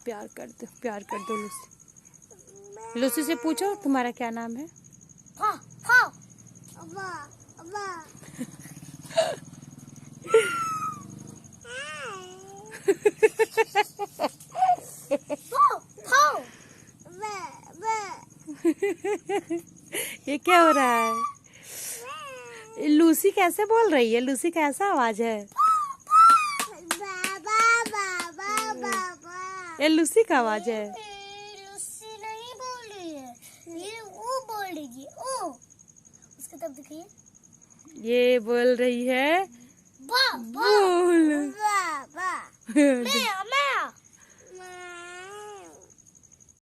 प्यार कर दो लूसी। लूसी से पूछो तुम्हारा क्या नाम है। ये क्या हो रहा है? लूसी कैसे बोल रही है? लूसी का ऐसा आवाज है। ये लूसी का आवाज है। लूसी नहीं बोल रही है, ये वो बोल रही है। ओ उसका तब दिखाइए। ये बोल रही है बा, बोल। बा, बा। मैं